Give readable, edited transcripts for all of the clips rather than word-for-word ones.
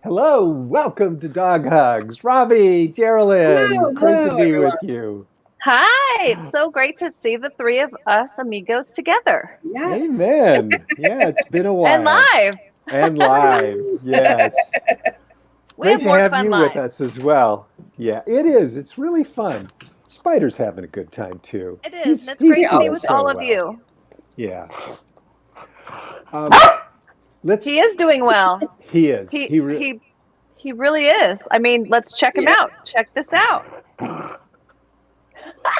Hello, welcome to Dog Hugs. Robbie, Geraldine, great to be with you. Hi, it's so great to see the three of us amigos together. Yes. Amen. Yeah, it's been a while. And live. And live, yes. Great to have you with us as well. Yeah, it is. It's really fun. Spider's having a good time too. It is. It's great to be with all of you. Yeah. He is doing well. He is. He really is. I mean, let's check him out. Check this out.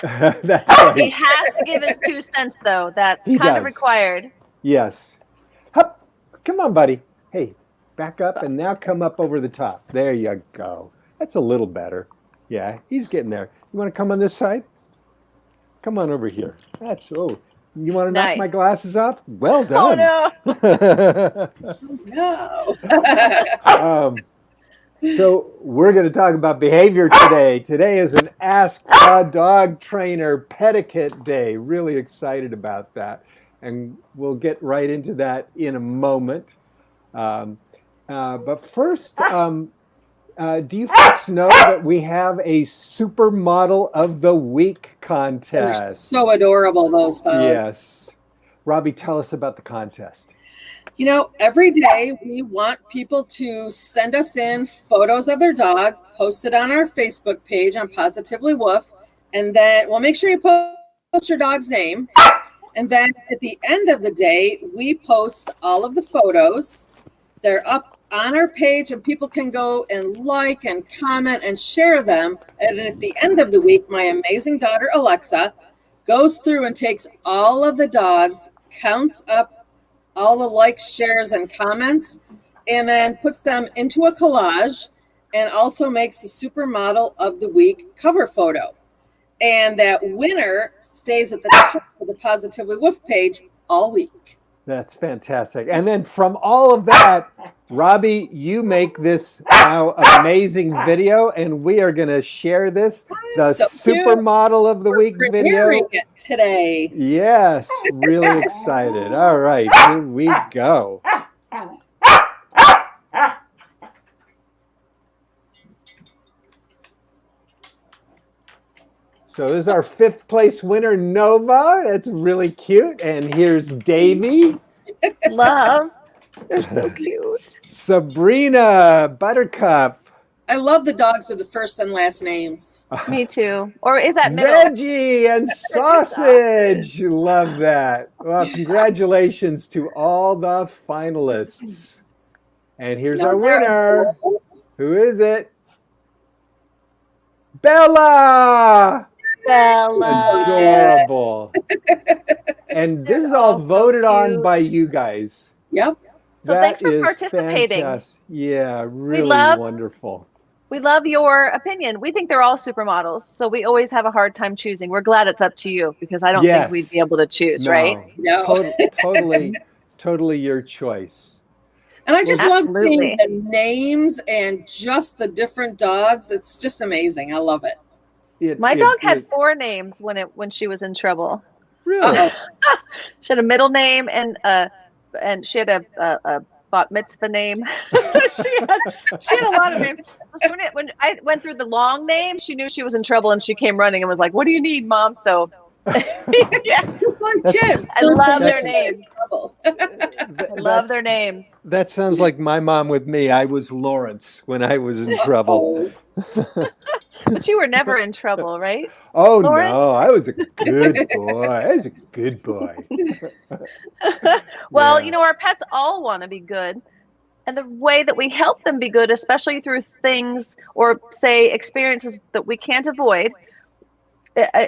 That's right. He has to give his 2 cents, though. That's kind of required. Yes. Hup. Come on, buddy. Hey, back up and now come up over the top. There you go. That's a little better. Yeah, he's getting there. You want to come on this side? Come on over here. That's, you want to knock my glasses off? Well done. Oh, no. No. So we're going to talk about behavior today. Today is an Ask a Dog Trainer Petiquette Day. Really excited about that. And we'll get right into that in a moment. But first, do you folks know that we have a Supermodel of the Week contest? They're so adorable, those dogs. Yes. Robbie, tell us about the contest. You know, every day we want people to send us in photos of their dog, post it on our Facebook page on Positively Woof, and then we'll make sure you post your dog's name. And then at the end of the day, we post all of the photos. They're up on our page and people can go and like and comment and share them. And at the end of the week, my amazing daughter, Alexa, goes through and takes all of the dogs, counts up all the likes, shares, and comments, and then puts them into a collage and also makes a Supermodel of the Week cover photo. And that winner stays at the top of the Positively Woof page all week. That's fantastic. And then from all of that, Robbie, you make this now amazing video, and we are going to share this, the Supermodel of the Week video. It today. Yes, really excited. All right, here we go. So this is our 5th place winner, Nova. That's really cute. And here's Davy. Love. They're so cute. Sabrina, Buttercup. I love the dogs with the first and last names. Me too. Or is that middle? Reggie and Sausage. Love that. Well, congratulations to all the finalists. And here's our winner. Who is it? Bella. Bella. Adorable. And this is all voted on by you guys. Yep. So thanks for participating. Fantastic. Yeah, really wonderful. We love your opinion. We think they're all supermodels, so we always have a hard time choosing. We're glad it's up to you because I don't think we'd be able to choose, right? No. Totally your choice. And I just love seeing the names and just the different dogs. It's just amazing. I love it. My dog had 4 names when she was in trouble. Really? She had a middle name and she had a bat mitzvah name. So she had a lot of names. So when I went through the long name, she knew she was in trouble and she came running and was like, "What do you need, Mom?" So yeah, just like kids. I love their names. I love their names. That sounds like my mom with me. I was Lawrence when I was in trouble. But you were never in trouble, right? Oh, Lawrence? No, I was a good boy. I was a good boy. Well, you know, our pets all want to be good. And the way that we help them be good, especially through things or, say, experiences that we can't avoid,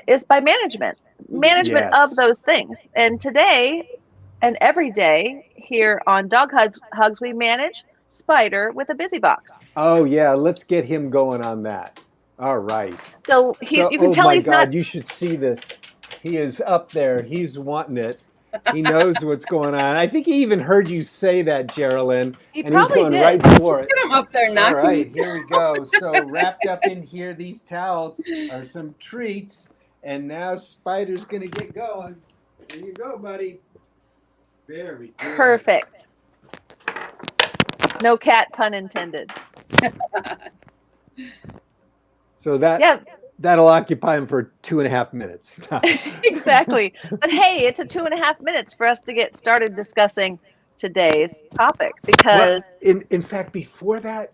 is by management. Management of those things. And today and every day here on Dog Hugs, we manage Spider with a busy box. Oh, yeah. Let's get him going on that. All right. So you can tell he's not. Oh, my God. You should see this. He is up there. He's wanting it. He knows what's going on. I think he even heard you say that, Geraldine. And he's going right for it. Get him up there knocking. All right, here we go. So wrapped up in here, these towels are some treats. And now Spider's going to get going. There you go, buddy. Very good. Perfect. No cat pun intended. So that'll occupy him for 2.5 minutes. Exactly. But hey, it's a 2.5 minutes for us to get started discussing today's topic because in fact, before that,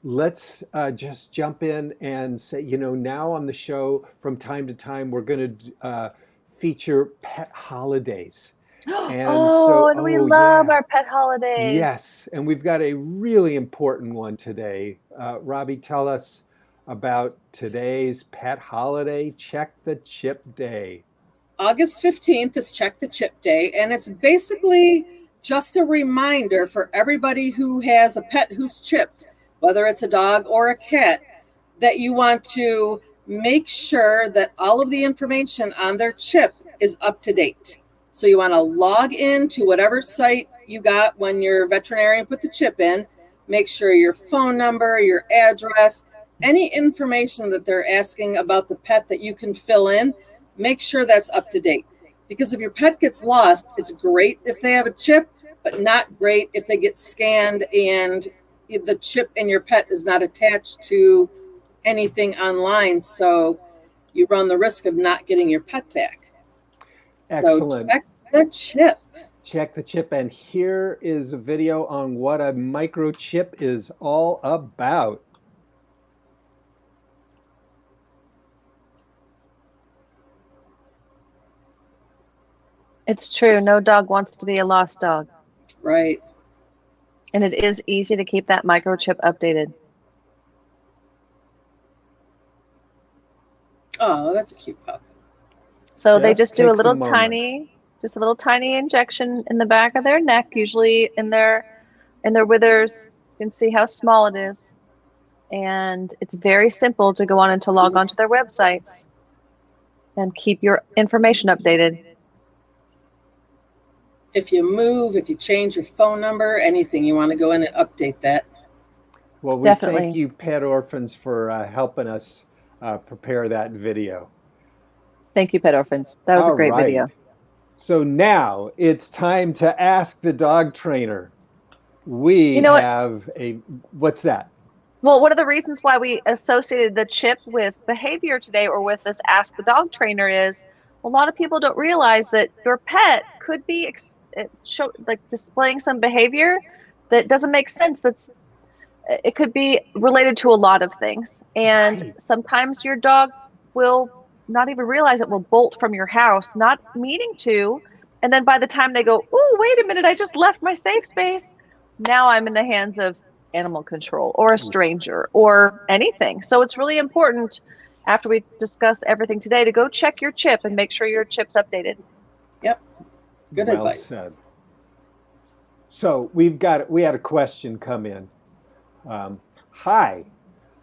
let's just jump in and say, now on the show from time to time, we're going to feature pet holidays. And we love our pet holidays. Yes, and we've got a really important one today. Robbie, tell us about today's pet holiday, Check the Chip Day. August 15th is Check the Chip Day, and it's basically just a reminder for everybody who has a pet who's chipped, whether it's a dog or a cat, that you want to make sure that all of the information on their chip is up to date. So you want to log in to whatever site you got when your veterinarian put the chip in, make sure your phone number, your address, any information that they're asking about the pet that you can fill in, make sure that's up to date. Because if your pet gets lost, it's great if they have a chip, but not great if they get scanned and the chip in your pet is not attached to anything online. So you run the risk of not getting your pet back. Excellent. So check the chip. Check the chip. And here is a video on what a microchip is all about. It's true. No dog wants to be a lost dog. Right. And it is easy to keep that microchip updated. Oh, that's a cute pup. So they just do a takes little moment. tiny injection in the back of their neck, usually in their withers. You can see how small it is. And it's very simple to go on and to log on to their websites and keep your information updated. If you move, if you change your phone number, anything, you want to go in and update that. Well, we Definitely. thank you, Pet Orphans, for helping us prepare that video. Thank you, Pet Orphans. That was a great right. video. So now it's time to ask the dog trainer. We have what's that? Well, one of the reasons why we associated the chip with behavior today, or with this Ask the Dog Trainer, is a lot of people don't realize that your pet could be displaying some behavior that doesn't make sense. It could be related to a lot of things. And sometimes your dog will not even realize it, will bolt from your house, not meaning to. And then by the time they go, oh, wait a minute, I just left my safe space. Now I'm in the hands of animal control or a stranger or anything. So it's really important, after we discuss everything today, to go check your chip and make sure your chip's updated. Yep. Good Well advice. said. So we had a question come in. Hi,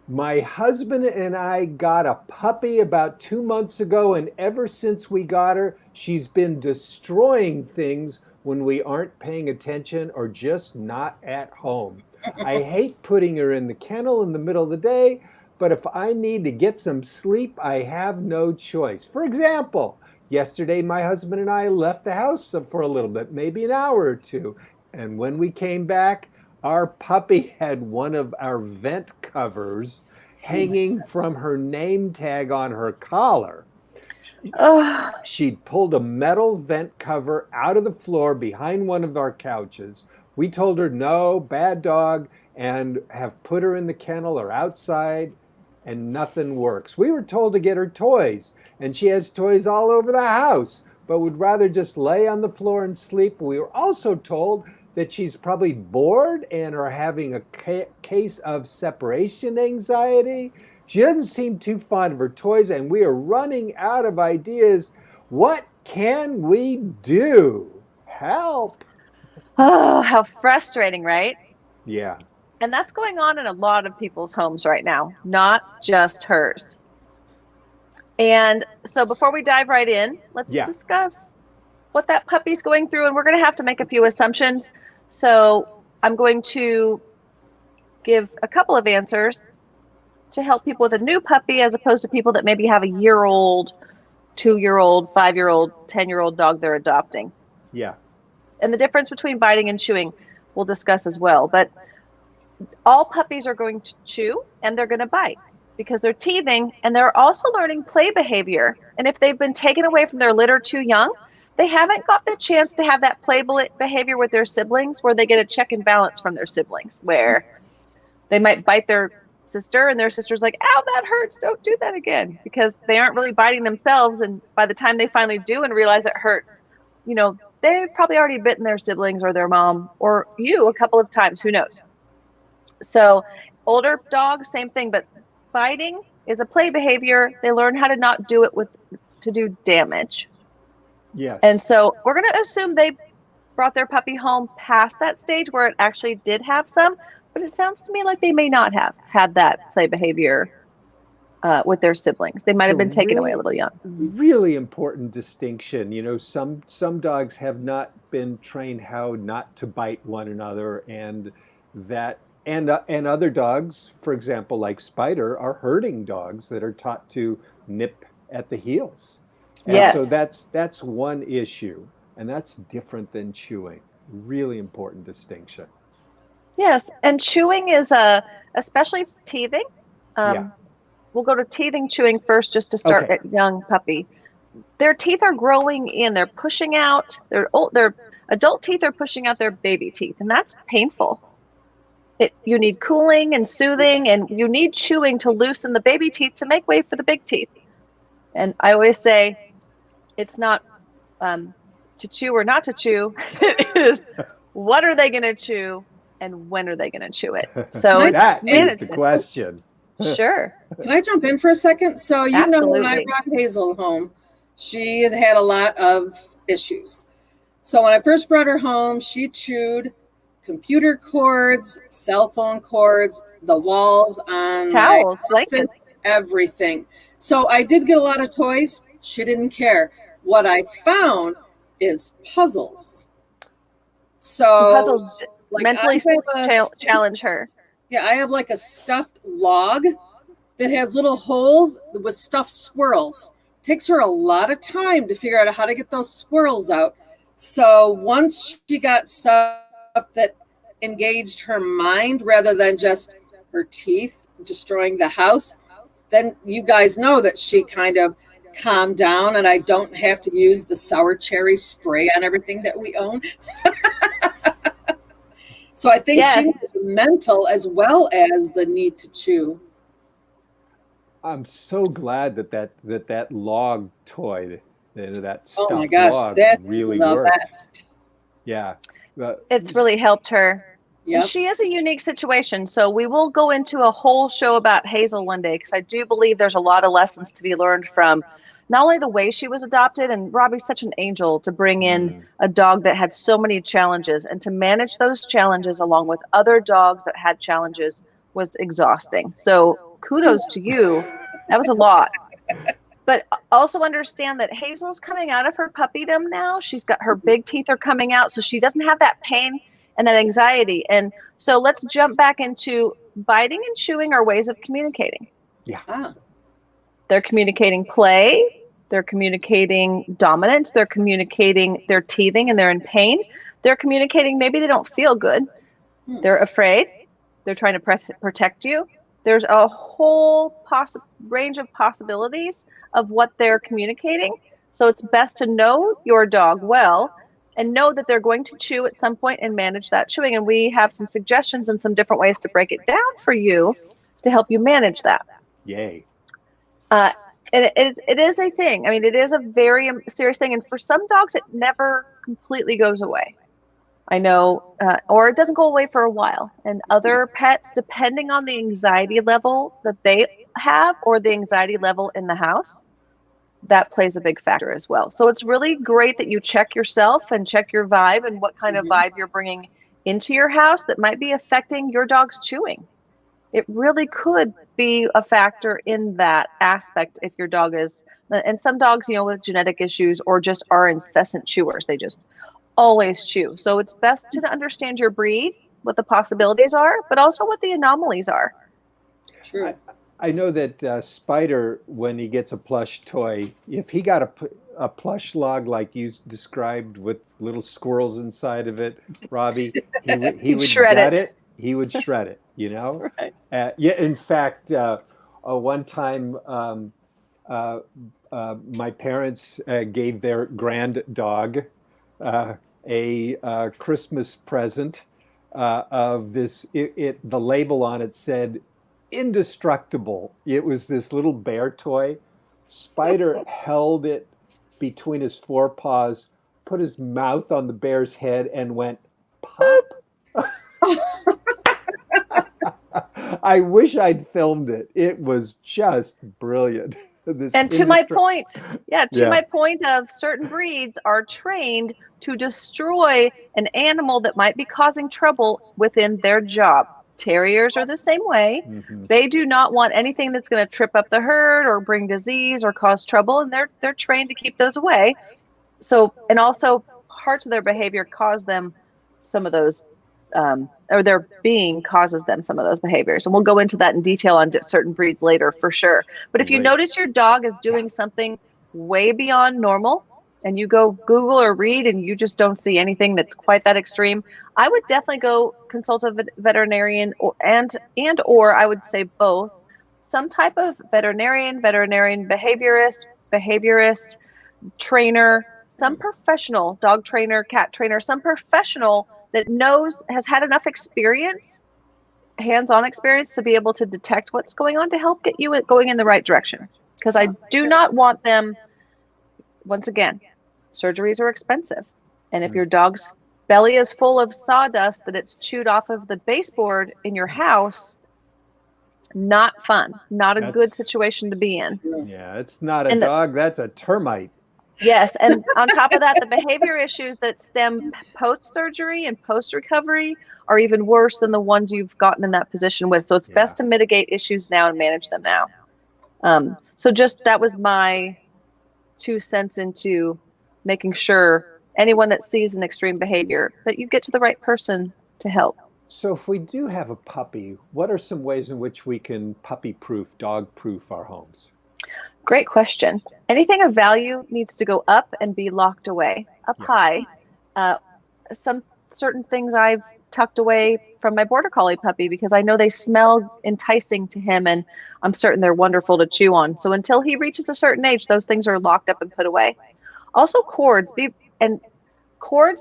my husband and I got a puppy about 2 months ago, and ever since we got her, she's been destroying things when we aren't paying attention or just not at home. I hate putting her in the kennel in the middle of the day, but if I need to get some sleep, I have no choice. For example, yesterday my husband and I left the house for a little bit, maybe an hour or two, and when we came back, our puppy had one of our vent covers hanging from her name tag on her collar. She'd pulled a metal vent cover out of the floor behind one of our couches. We told her, no, bad dog, and have put her in the kennel or outside, and nothing works. We were told to get her toys, and she has toys all over the house, but would rather just lay on the floor and sleep. We were also told that she's probably bored and are having a case of separation anxiety. She doesn't seem too fond of her toys, and we are running out of ideas. What can we do? Help! Oh, how frustrating, right? Yeah. And that's going on in a lot of people's homes right now, not just hers. And so before we dive right in, let's discuss what that puppy's going through. And we're going to have to make a few assumptions. So I'm going to give a couple of answers to help people with a new puppy, as opposed to people that maybe have a year-old, 2-year-old, 5-year-old, 10-year-old dog they're adopting. Yeah. and the difference between biting and chewing we'll discuss as well. But all puppies are going to chew and they're going to bite because they're teething, and they're also learning play behavior. And if they've been taken away from their litter too young, they haven't got the chance to have that play behavior with their siblings, where they get a check and balance from their siblings, where they might bite their sister and their sister's like, ow, that hurts, don't do that again, because they aren't really biting themselves. And by the time they finally do and realize it hurts, you know, they've probably already bitten their siblings or their mom or you a couple of times, who knows. So older dogs, same thing, but biting is a play behavior. They learn how to not do it to do damage. Yes. And so we're going to assume they brought their puppy home past that stage where it actually did have some, but it sounds to me like they may not have had that play behavior with their siblings. They might have been taken away a little young. Really important distinction. You know, some dogs have not been trained how not to bite one another, and other dogs, for example, like Spider, are herding dogs that are taught to nip at the heels. And yes. So that's one issue, and that's different than chewing. Really important distinction. Yes, and chewing is especially teething. We'll go to teething, chewing first, just to start at young puppy. Their teeth are growing in. They're pushing out. Their adult teeth are pushing out their baby teeth, and that's painful. You need cooling and soothing, and you need chewing to loosen the baby teeth to make way for the big teeth. And I always say, it's not to chew or not to chew. It is, what are they going to chew, and when are they going to chew it? So that is the question. Sure. Can I jump in for a second? So you know, when I brought Hazel home, she had a lot of issues. So when I first brought her home, she chewed computer cords, cell phone cords, the walls on towels, blankets, everything. So I did get a lot of toys. She didn't care. What I found is puzzles. So puzzles mentally challenge her. Yeah, I have like a stuffed log that has little holes with stuffed squirrels. It takes her a lot of time to figure out how to get those squirrels out. So once she got stuff that engaged her mind rather than just her teeth destroying the house, then you guys know that she kind of calmed down, and I don't have to use the sour cherry spray on everything that we own. So I think she needs the mental as well as the need to chew. I'm so glad that log toy, that stuffed oh my gosh, log that's really the works. Best. Yeah. It's really helped her. Yep. She is a unique situation. So we will go into a whole show about Hazel one day, because I do believe there's a lot of lessons to be learned from not only the way she was adopted, and Robbie's such an angel to bring in a dog that had so many challenges, and to manage those challenges along with other dogs that had challenges was exhausting. So kudos to you. That was a lot. But also understand that Hazel's coming out of her puppydom now. She's got her big teeth are coming out, so she doesn't have that pain and that anxiety. And so let's jump back into biting and chewing are ways of communicating. Yeah. They're communicating play. They're communicating dominance. They're communicating they're teething and they're in pain. They're communicating maybe they don't feel good. They're afraid. They're trying to protect you. There's a whole range of possibilities of what they're communicating. So it's best to know your dog well and know that they're going to chew at some point and manage that chewing. And we have some suggestions and some different ways to break it down for you to help you manage that. Yay. It is a thing. I mean, it is a very serious thing. And for some dogs, it never completely goes away. I know, or it doesn't go away for a while. And other pets, depending on the anxiety level that they have or the anxiety level in the house, that plays a big factor as well. So it's really great that you check yourself and check your vibe and what kind of vibe you're bringing into your house that might be affecting your dog's chewing. It really could be a factor in that aspect if your dog is, and some dogs, you know, with genetic issues or just are incessant chewers, they just always chew. So it's best to understand your breed, what the possibilities are, but also what the anomalies are. True. I know that Spider, when he gets a plush toy, if he got a plush log like you described with little squirrels inside of it, Robbie, he He'd would shred gut it. it. He would shred it. You know. Right. Yeah. In fact, one time my parents gave their grand dog a Christmas present of this. The label on it said indestructible. It was this little bear toy. Spider held it between his forepaws, put his mouth on the bear's head, and went pop. I wish I'd filmed it. It was just brilliant. And to my point, Yeah. my point of certain breeds are trained to destroy an animal that might be causing trouble within their job. Terriers are the same way. Mhm. They do not want anything that's going to trip up the herd or bring disease or cause trouble, and they're trained to keep those away. So, and also parts of their behavior cause them some of those, or their being causes them some of those behaviors. And we'll go into that in detail on certain breeds later for sure. But if you Right. notice your dog is doing something way beyond normal, and you go Google or read and you just don't see anything that's quite that extreme, I would definitely go consult a veterinarian, or I would say both, some type of veterinarian behaviorist, trainer, some professional, dog trainer, cat trainer, some professional that has had enough experience, hands-on experience, to be able to detect what's going on to help get you going in the right direction. Because I do not want them, once again, surgeries are expensive. And if your dog's belly is full of sawdust that it's chewed off of the baseboard in your house, not fun, not a good situation to be in. Yeah, it's not a dog, that's a termite. Yes, and on top of that, the behavior issues that stem post-surgery and post-recovery are even worse than the ones you've gotten in that position with. So it's best to mitigate issues now and manage them now. So just that was my 2 cents into making sure anyone that sees an extreme behavior, that you get to the right person to help. So if we do have a puppy, what are some ways in which we can puppy-proof, dog-proof our homes? Great question. Anything of value needs to go up and be locked away, up high. Some certain things I've tucked away from my border collie puppy because I know they smell enticing to him, and I'm certain they're wonderful to chew on. So until he reaches a certain age, those things are locked up and put away. Also cords,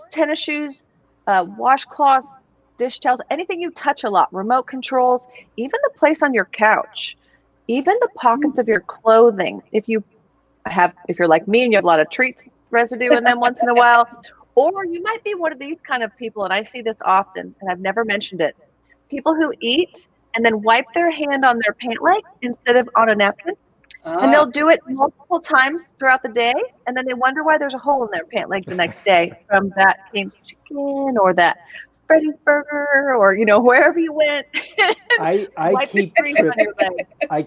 tennis shoes, washcloths, dish towels, anything you touch a lot, remote controls, even the place on your couch, even the pockets of your clothing. If you're like me and you have a lot of treats residue in them once in a while, or you might be one of these kind of people, and I see this often, and I've never mentioned it. People who eat and then wipe their hand on their pant leg instead of on a napkin. And they'll do it multiple times throughout the day, and then they wonder why there's a hole in their pant leg the next day from that Cane's chicken or that Freddy's burger, or wherever you went. I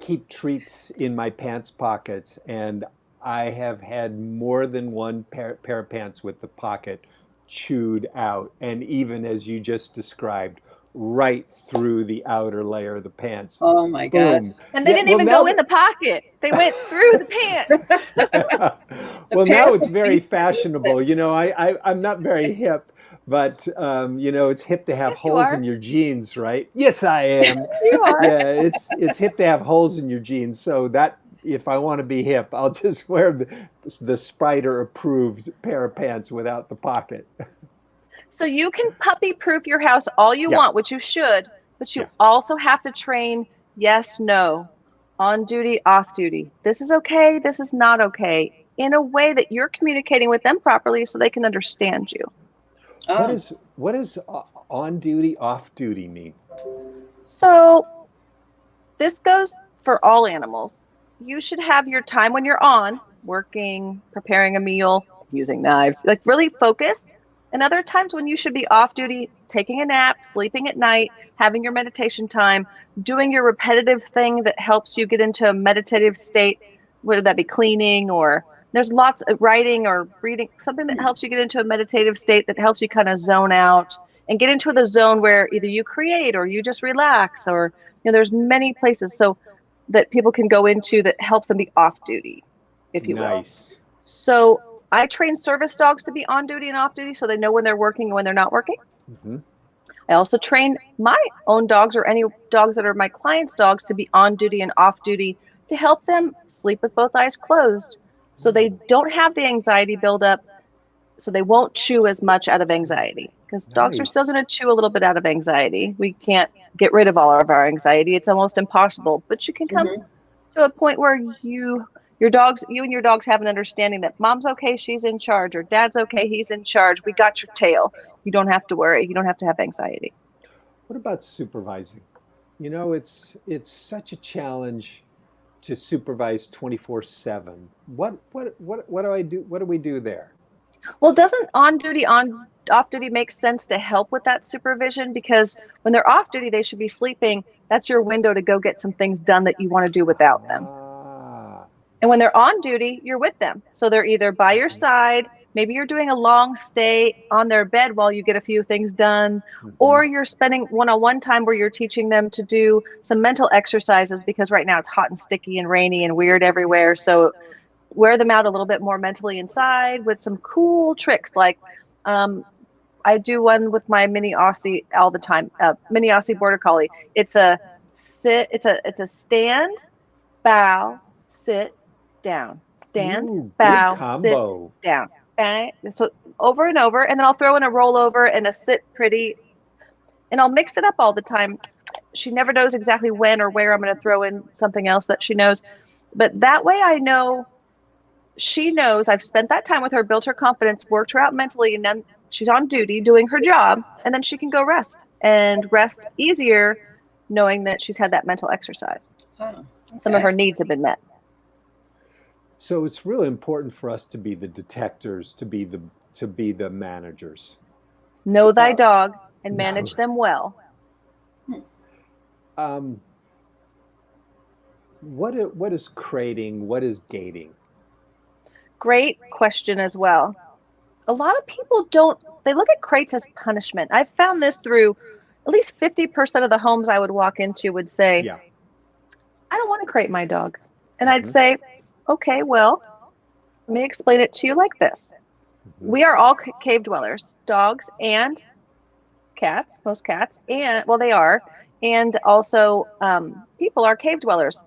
keep treats in my pants pockets, and I have had more than one pair of pants with the pocket chewed out, and even as you just described, right through the outer layer of the pants. Oh my God. And they didn't even go in the pocket. They went through the pants. Well, now it's very fashionable. I'm not very hip, but it's hip to have holes in your jeans, right? Yes, I am. You are. Yeah, it's hip to have holes in your jeans. So that if I want to be hip, I'll just wear the Spider approved pair of pants without the pocket. So you can puppy-proof your house all you want, which you should, but you also have to train yes, no, on duty, off duty. This is okay, this is not okay, in a way that you're communicating with them properly so they can understand you. What does on duty, off duty mean? So this goes for all animals. You should have your time when you're on, working, preparing a meal, using knives, like really focused. And other times when you should be off duty, taking a nap, sleeping at night, having your meditation time, doing your repetitive thing that helps you get into a meditative state, whether that be cleaning, or there's lots of writing or reading, something that helps you get into a meditative state that helps you kind of zone out and get into the zone where either you create or you just relax, or there's many places. So that people can go into that helps them be off duty, if you will. Nice. So I train service dogs to be on duty and off duty so they know when they're working and when they're not working. Mm-hmm. I also train my own dogs or any dogs that are my clients' dogs to be on duty and off duty to help them sleep with both eyes closed so they don't have the anxiety buildup, so they won't chew as much out of anxiety, because dogs are still going to chew a little bit out of anxiety. We can't get rid of all of our anxiety. It's almost impossible, but you can come to a point where you and your dogs have an understanding that mom's okay, she's in charge, or dad's okay, he's in charge. We got your tail. You don't have to worry. You don't have to have anxiety. What about supervising? You know, it's such a challenge to supervise 24/7. What do I do? What do we do there? Well, doesn't on duty, off duty make sense to help with that supervision? Because when they're off duty, they should be sleeping. That's your window to go get some things done that you want to do without them. And when they're on duty, you're with them. So they're either by your side, maybe you're doing a long stay on their bed while you get a few things done, or you're spending one-on-one time where you're teaching them to do some mental exercises, because right now it's hot and sticky and rainy and weird everywhere. So wear them out a little bit more mentally inside with some cool tricks. Like I do one with my mini Aussie all the time, mini Aussie Border Collie. It's a stand, bow, sit, down, stand, bow, sit, down. Okay? So over and over, and then I'll throw in a rollover and a sit pretty, and I'll mix it up all the time. She never knows exactly when or where I'm going to throw in something else that she knows, but that way I know she knows I've spent that time with her, built her confidence, worked her out mentally, and then she's on duty doing her job, and then she can go rest and rest easier knowing that she's had that mental exercise. Some of her needs have been met. So it's really important for us to be the detectors, to be the managers. Know thy dog and manage them well. What is crating? What is gating? Great question as well. A lot of people they look at crates as punishment. I've found this through at least 50% of the homes I would walk into would say, I don't want to crate my dog. And I'd say, okay, well, let me explain it to you like this. We are all cave dwellers, dogs and cats, most cats, and well, they are. And also people are cave dwellers.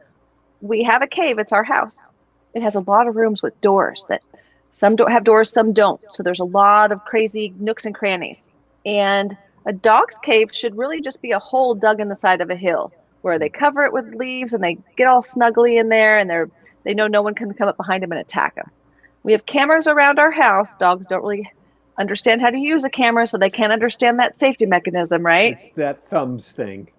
We have a cave, it's our house. It has a lot of rooms with doors that some don't have doors, some don't. So there's a lot of crazy nooks and crannies. And a dog's cave should really just be a hole dug in the side of a hill where they cover it with leaves and they get all snuggly in there, and they know no one can come up behind them and attack them. We have cameras around our house. Dogs don't really understand how to use a camera, so they can't understand that safety mechanism, right? It's that thumbs thing.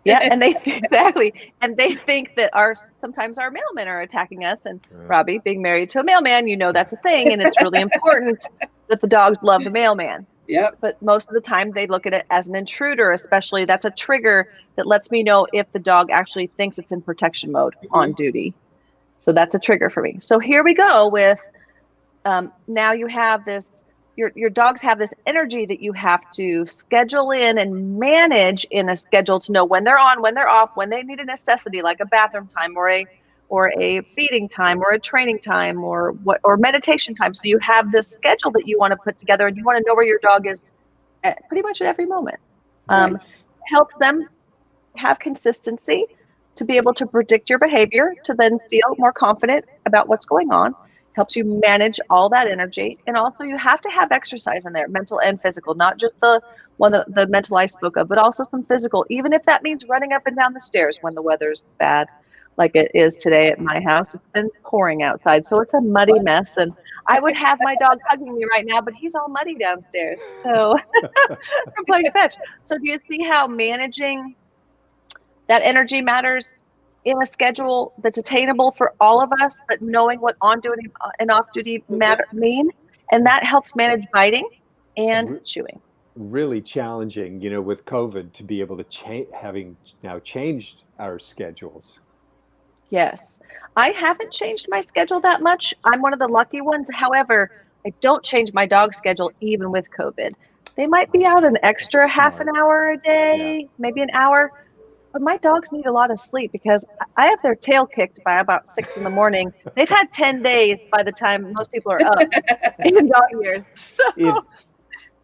Yeah, and they think that sometimes our mailmen are attacking us. And Robbie, being married to a mailman, you know that's a thing, and it's really important that the dogs love the mailman. Yep. But most of the time they look at it as an intruder, especially. That's a trigger that lets me know if the dog actually thinks it's in protection mode on duty. So that's a trigger for me. So here we go with now you have this. Your dogs have this energy that you have to schedule in and manage in a schedule to know when they're on, when they're off, when they need a necessity like a bathroom time or a feeding time or a training time or meditation time. So you have this schedule that you want to put together, and you want to know where your dog is at pretty much at every moment. Helps them have consistency to be able to predict your behavior, to then feel more confident about what's going on. Helps you manage all that energy. And also you have to have exercise in there, mental and physical, not just the mental I spoke of, but also some physical, even if that means running up and down the stairs when the weather's bad, like it is today at my house. It's been pouring outside, so it's a muddy mess. And I would have my dog hugging me right now, but he's all muddy downstairs. So I'm playing fetch. So do you see how managing that energy matters in a schedule that's attainable for all of us, but knowing what on duty and off duty mean, and that helps manage biting and chewing. Really challenging, with COVID, to be able to having now changed our schedules. Yes, I haven't changed my schedule that much. I'm one of the lucky ones. However, I don't change my dog schedule even with COVID. They might be out an extra half an hour a day, maybe an hour. But my dogs need a lot of sleep because I have their tail kicked by about 6 in the morning. They've had 10 days by the time most people are up in dog years. So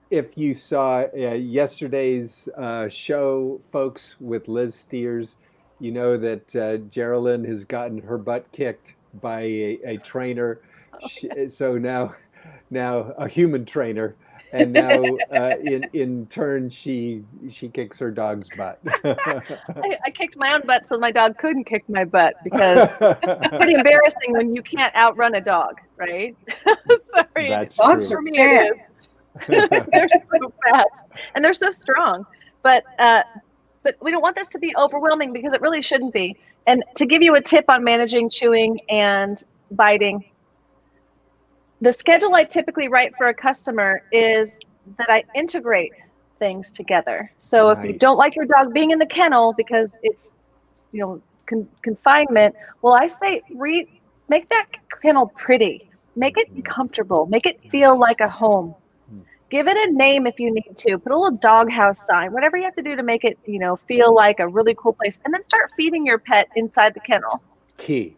If you saw yesterday's show, folks, with Liz Steers, you know that Geraldine has gotten her butt kicked by a trainer. So now a human trainer, and now in turn she kicks her dog's butt. I kicked my own butt so my dog couldn't kick my butt because it's pretty embarrassing when you can't outrun a dog, right? Sorry. That's Dogs true. are For me, it is. fast. They're so fast and they're so strong, but we don't want this to be overwhelming because it really shouldn't be. And to give you a tip on managing chewing and biting, the schedule I typically write for a customer is that I integrate things together. So if you Nice. don't like your dog being in the kennel because it's confinement, well, I say make that kennel pretty, make it comfortable, make it feel like a home. Give it a name if you need to. Put a little doghouse sign, whatever you have to do to make it, feel like a really cool place. And then start feeding your pet inside the kennel. Key.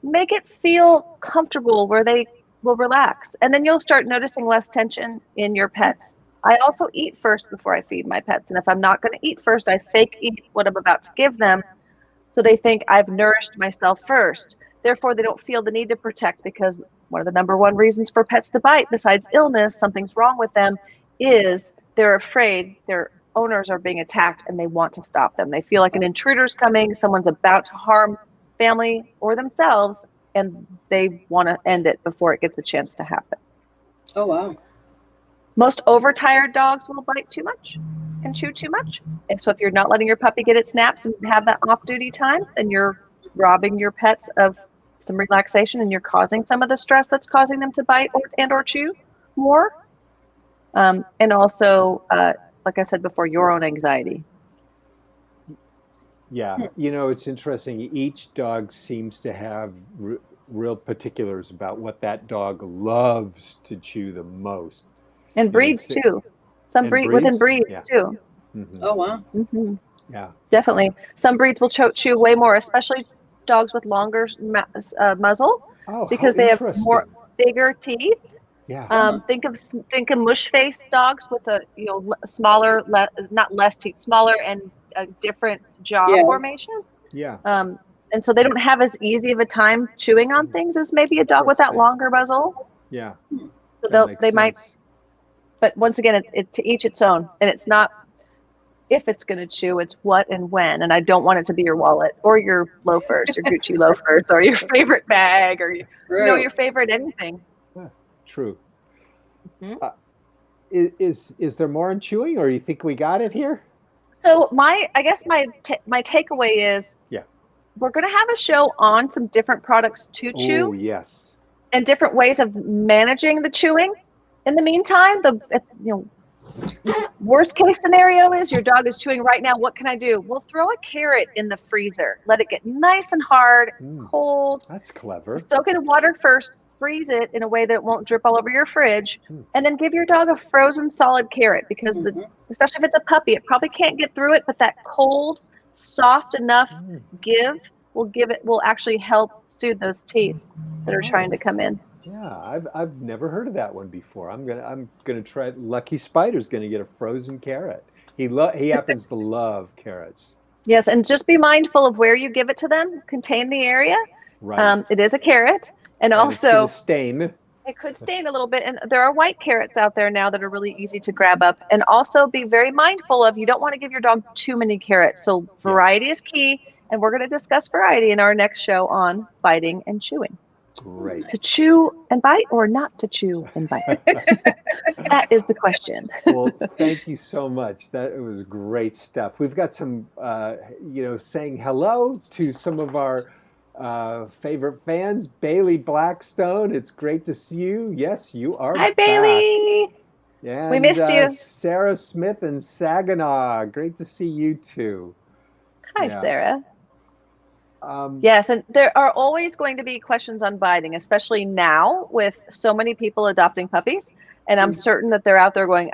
Make it feel comfortable where they will relax. And then you'll start noticing less tension in your pets. I also eat first before I feed my pets. And if I'm not going to eat first, I fake eat what I'm about to give them. So they think I've nourished myself first. Therefore, they don't feel the need to protect, because one of the number one reasons for pets to bite, besides illness, something's wrong with them, is they're afraid their owners are being attacked and they want to stop them. They feel like an intruder's coming, someone's about to harm family or themselves, and they want to end it before it gets a chance to happen. Oh, wow. Most overtired dogs will bite too much and chew too much. And so if you're not letting your puppy get its naps and have that off-duty time, then you're robbing your pets of some relaxation, and you're causing some of the stress that's causing them to bite or chew more. And also, like I said before, your own anxiety. Yeah, it's interesting. Each dog seems to have real particulars about what that dog loves to chew the most. And breeds too. Some within breeds too. Mm-hmm. Oh, wow. Mm-hmm. Yeah, Definitely. Some breeds will chew way more, especially dogs with longer muzzle, because they have bigger teeth. Yeah. Think of mush face dogs with a smaller, not less teeth, smaller and a different jaw formation. Yeah. And so they don't have as easy of a time chewing on things as maybe a dog with that longer muzzle. Yeah. So they might. But once again, it's to each its own, and it's not if it's going to chew, it's what and when. And I don't want it to be your wallet or your loafers, your Gucci loafers, or your favorite bag, or your favorite anything. Yeah, true. Mm-hmm. Is there more in chewing, or you think we got it here? So I guess my takeaway is, we're going to have a show on some different products to chew. Oh, yes. And different ways of managing the chewing. In the meantime, worst case scenario is your dog is chewing right now. What can I do? We'll throw a carrot in the freezer. Let it get nice and hard, cold. That's clever. Soak it in water first. Freeze it in a way that it won't drip all over your fridge. And then give your dog a frozen solid carrot, because especially if it's a puppy, it probably can't get through it, but that cold, soft enough will actually help soothe those teeth that are trying to come in. Yeah, I've never heard of that one before. I'm gonna try. Lucky Spider's gonna get a frozen carrot. He happens to love carrots. Yes, and just be mindful of where you give it to them. Contain the area. Right. It is a carrot, and also it's stain. It could stain a little bit, and there are white carrots out there now that are really easy to grab up. And also be very mindful of, you don't want to give your dog too many carrots. So variety is key, and we're going to discuss variety in our next show on biting and chewing. Great. To chew and bite, or not to chew and bite? That is the question. Well, thank you so much. That was great stuff. We've got some, saying hello to some of our favorite fans. Bailey Blackstone, it's great to see you. Yes, you are Hi, back. Bailey. And, we missed you. Sarah Smith in Saginaw, great to see you too. Hi, Sarah. Yes, and there are always going to be questions on biting, especially now with so many people adopting puppies. And I'm certain that they're out there going,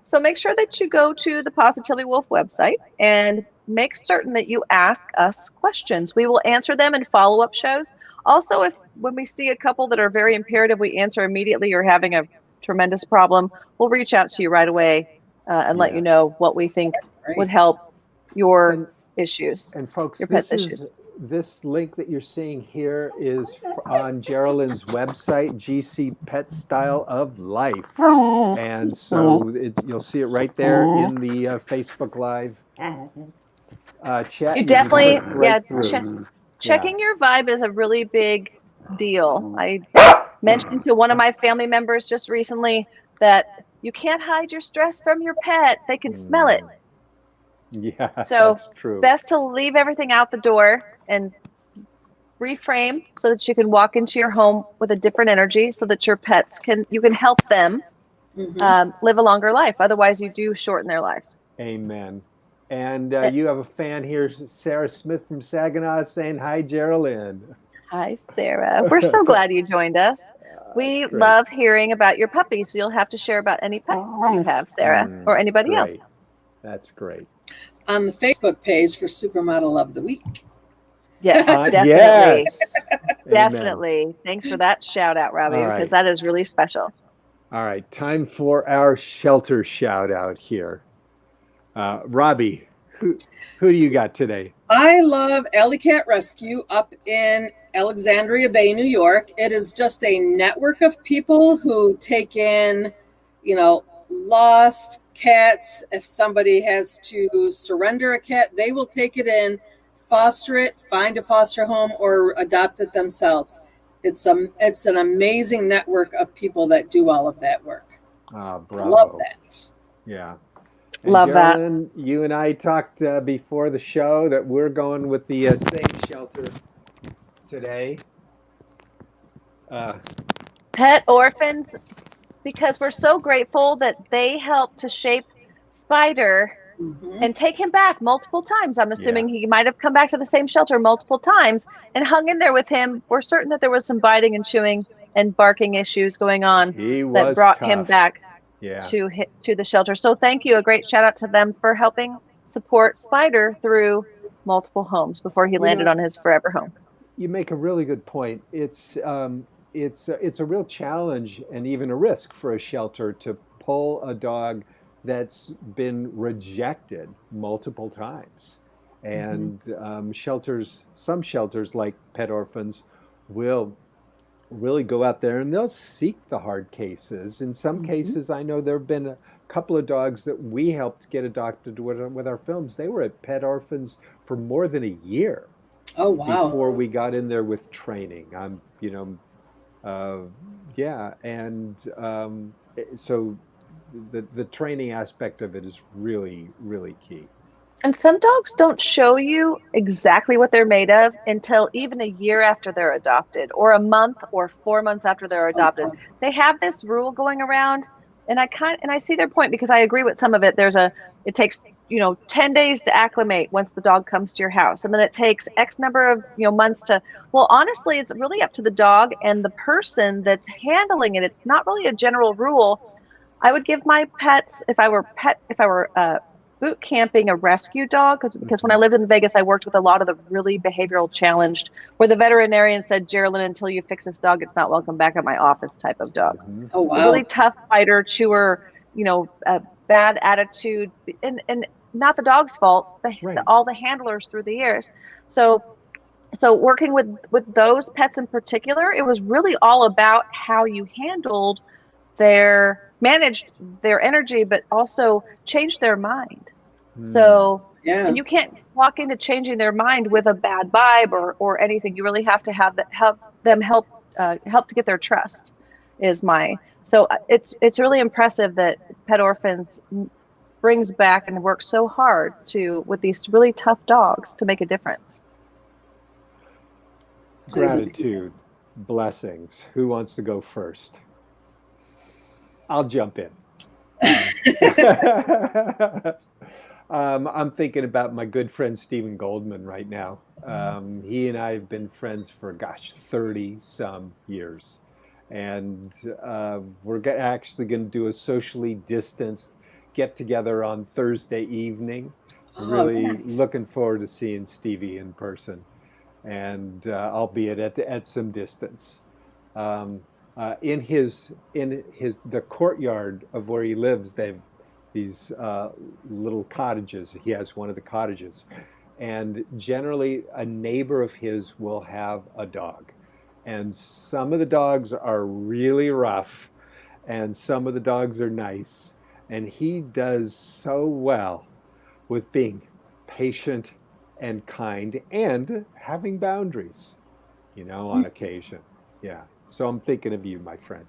So make sure that you go to the Positively Wolf website and make certain that you ask us questions. We will answer them in follow-up shows. Also, if when we see a couple that are very imperative, we answer immediately, or having a tremendous problem, we'll reach out to you right away and let you know what we think would help your issues. And folks, your pet's issues. This link that you're seeing here is on Geraldine's website, GC Pet Style of Life. And so you'll see it right there in the Facebook Live chat. You definitely, Checking your vibe is a really big deal. I mentioned to one of my family members just recently that you can't hide your stress from your pet. They can smell it. Yeah, so that's true. Best to leave everything out the door and reframe so that you can walk into your home with a different energy, so that your pets you can help them live a longer life. Otherwise, you do shorten their lives. Amen. And you have a fan here, Sarah Smith from Saginaw, saying hi, Geraldine. Hi, Sarah. We're so glad you joined us. We love hearing about your puppies. So you'll have to share about any pets you have, Sarah, or anybody else. That's great. On the Facebook page for Supermodel of the Week. Yes, definitely. Yes. Definitely. Thanks for that shout out, Robbie, because that is really special. All right, time for our shelter shout out here. Robbie, who do you got today? I love Alley Cat Rescue up in Alexandria Bay, New York. It is just a network of people who take in, lost cats. If somebody has to surrender a cat, they will take it in, foster it, find a foster home, or adopt it themselves. It's an amazing network of people that do all of that work. Bravo. Love that. Yeah. And love Geraldine, you and I talked before the show that we're going with the same shelter today. Pet orphans, because we're so grateful that they helped to shape Spider and take him back multiple times. I'm assuming he might have come back to the same shelter multiple times and hung in there with him. We're certain that there was some biting and chewing and barking issues going on that brought him back to the shelter. So thank you. A great shout out to them for helping support Spider through multiple homes before he landed on his forever home. You make a really good point. It's a real challenge and even a risk for a shelter to pull a dog that's been rejected multiple times. And some shelters like Pet Orphans will really go out there and they'll seek the hard cases. In some cases, I know there have been a couple of dogs that we helped get adopted with our films. They were at Pet Orphans for more than a year. Oh, wow. Before we got in there with training. So the training aspect of it is really, really key. And some dogs don't show you exactly what they're made of until even a year after they're adopted, or a month or 4 months after they're adopted. They have this rule going around, and I see their point, because I agree with some of it. It takes 10 days to acclimate once the dog comes to your house, and then it takes X number of months to. Well, honestly, it's really up to the dog and the person that's handling it. It's not really a general rule. I would give my pets, if I were boot camping a rescue dog, because when I lived in Vegas, I worked with a lot of the really behavioral challenged, where the veterinarian said, Geraldine, until you fix this dog, it's not welcome back at my office type of dogs. Oh, wow. Really tough fighter, chewer, a bad attitude, and not the dog's fault, all the handlers through the years. So working with those pets in particular, it was really all about how you managed their energy, but also changed their mind. So and you can't walk into changing their mind with a bad vibe or anything. You really have to help to get their trust. So it's really impressive that Pet Orphans brings back and works so hard with these really tough dogs to make a difference. Gratitude, blessings. Who wants to go first? I'll jump in. I'm thinking about my good friend Stephen Goldman right now. He and I have been friends for 30 some years, and we're actually going to do a socially distanced get together on Thursday evening. Really nice. looking forward to seeing Stevie in person, and albeit at some distance. Um, in the courtyard of where he lives, they've these little cottages. He has one of the cottages, and generally a neighbor of his will have a dog, and some of the dogs are really rough, and some of the dogs are nice, and he does so well with being patient and kind and having boundaries, on occasion. Yeah. So I'm thinking of you, my friend.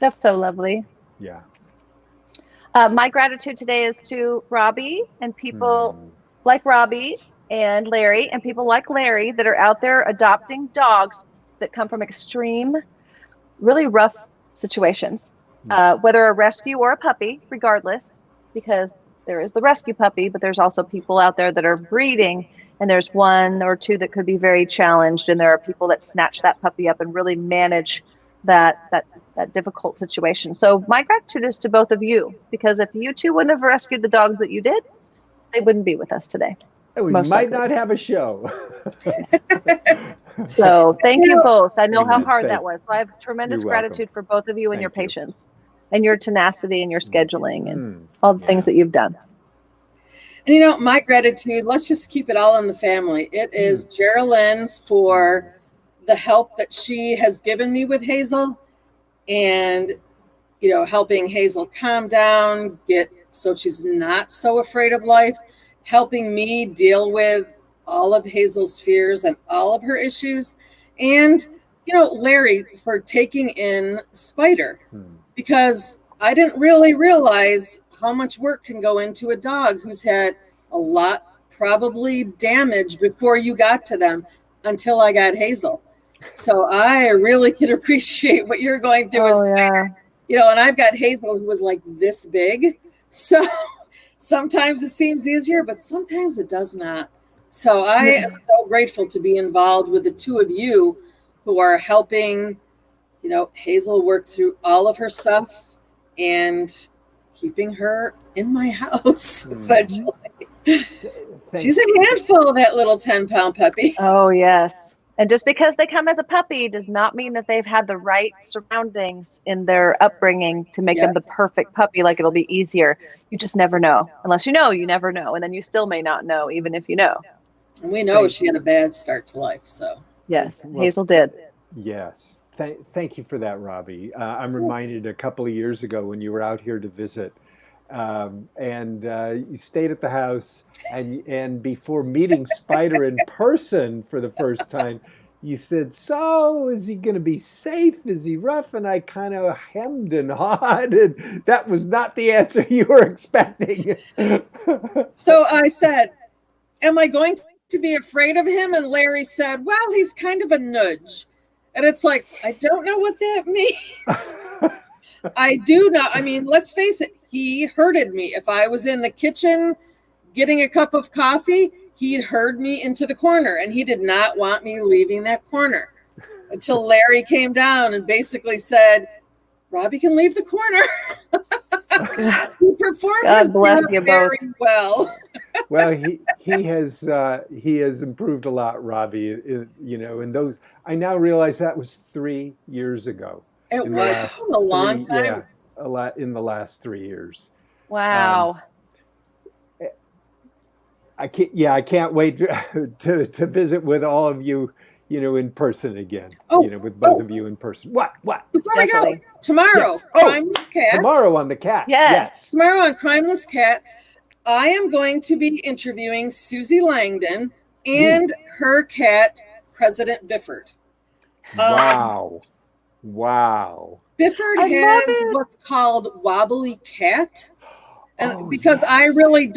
That's so lovely. Yeah. My gratitude today is to Robbie and people Hmm. like Robbie and Larry and people like Larry that are out there adopting dogs that come from extreme, really rough situations, whether a rescue or a puppy, regardless, because there is the rescue puppy, but there's also people out there that are breeding, and there's one or two that could be very challenged, and there are people that snatch that puppy up and really manage that difficult situation. So my gratitude is to both of you, because if you two wouldn't have rescued the dogs that you did, they wouldn't be with us today. And we Most might likely. not have a show. So thank you both. I know how Amen. hard that was. So I have tremendous You're welcome. gratitude for both of you and your Thank you. patience and your tenacity and your scheduling and Mm. all the things that you've done. And my gratitude, let's just keep it all in the family. It is Geraldine for the help that she has given me with Hazel, and helping Hazel calm down, get so she's not so afraid of life, helping me deal with all of Hazel's fears and all of her issues, and Larry for taking in Spider, because I didn't really realize how much work can go into a dog who's had a lot probably damage before you got to them, until I got Hazel. So I really can appreciate what you're going through. And I've got Hazel who was like this big. So sometimes it seems easier, but sometimes it does not. So I am so grateful to be involved with the two of you who are helping, Hazel work through all of her stuff and keeping her in my house, essentially. She's a handful, that little 10-pound puppy. Oh, yes. And just because they come as a puppy does not mean that they've had the right surroundings in their upbringing to make them the perfect puppy. Like, it'll be easier. You just never know. Unless you never know. And then you still may not know, even if you know. And we know she had a bad start to life. So yes, Hazel did. Yes. Thank you for that, Robbie. I'm reminded a couple of years ago when you were out here to visit, and you stayed at the house, and before meeting Spider in person for the first time, you said, "So, is he going to be safe? Is he rough?" And I kind of hemmed and hawed, and that was not the answer you were expecting. So I said, "Am I going to be afraid of him?" And Larry said, "Well, he's kind of a nudge." And it's like, I don't know what that means. I do know. I mean, let's face it. He herded me. If I was in the kitchen getting a cup of coffee, he'd herd me into the corner, and he did not want me leaving that corner until Larry came down and basically said, "Robbie can leave the corner." He performed God bless you very both. well. Well, he has improved a lot, Robbie. In those, I now realize that was 3 years ago. It was a long time. Yeah, a lot in the last 3 years. Wow. I can't wait to visit with all of you, in person again. With both of you in person. What? Before I go, tomorrow, Yes. Crimeless Cat. Tomorrow on the Cat. Yes. Tomorrow on Crimeless Cat, I am going to be interviewing Susie Langdon and her cat, President Bifford. Wow. Bifford I has love it. what's called wobbly cat. And because I really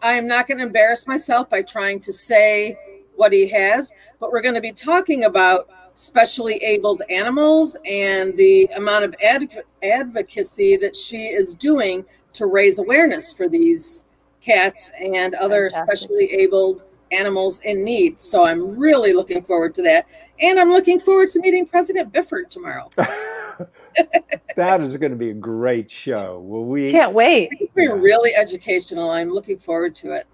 I'm not going to embarrass myself by trying to say what he has, but we're going to be talking about specially abled animals and the amount of advocacy that she is doing to raise awareness for these cats and other specially abled animals in need. So I'm really looking forward to that. And I'm looking forward to meeting President Bifford tomorrow. That is going to be a great show. Can't wait. It's been really educational. I'm looking forward to it.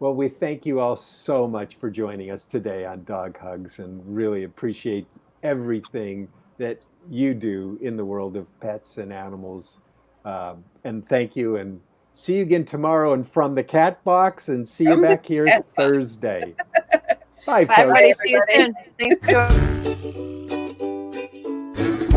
Well, we thank you all so much for joining us today on Dog Hugs, and really appreciate everything that you do in the world of pets and animals. And thank you, and see you again tomorrow and from the cat box, and see you From the back here cat box. Thursday. Bye, Bye, everybody. folks. See you soon. Thanks, George.